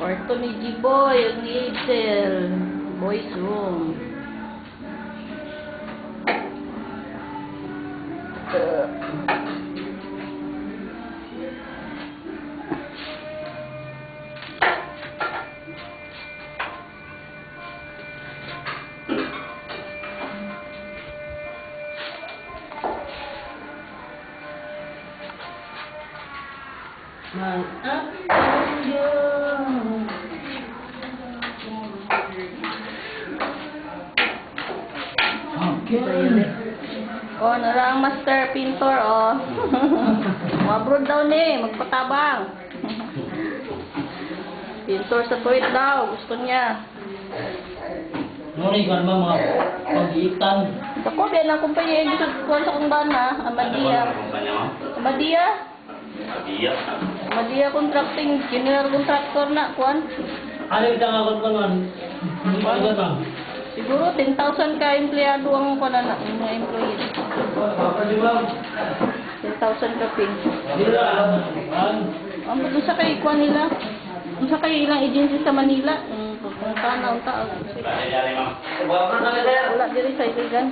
Kwarto ni G-Boy, ni Edsel. Boys room. Oh, narang master pintor, oh. Mabroad daw ni, magpatabang. Pintor sa tuwid daw, gusto niya. Nuri kan mga pag-iitan. Ako, biyan ang kumpanya yung gusto ko sa kong bana, Amadia. Amadia? Amadia Contracting, general contractor na, kuan. Ano yung tangakot ko nun? Ano ba? Siguro 10,000 ka empleyado ang kuan na, mga employees. 10,000 ka pin. Ang ba't sa kay kuan nila? Ang sa kay ilang agency sa Manila? Kung sana, unta. Wala diri sa iligan.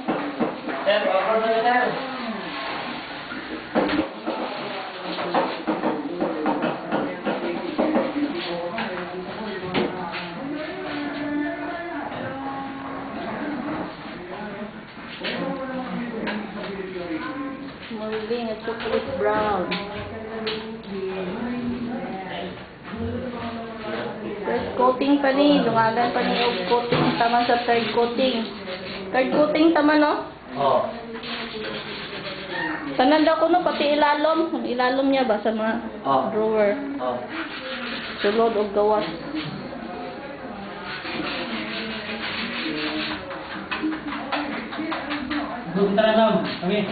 Moving at chocolate brown. First coating pa ni, dungagan pa ni og coating tama sa third coating. Third coating tama no? Oo. Tanan daw ko no pati ilalom, ilalom niya ba sa mga drawer. Oo. Sulod og gawas. Good na kami.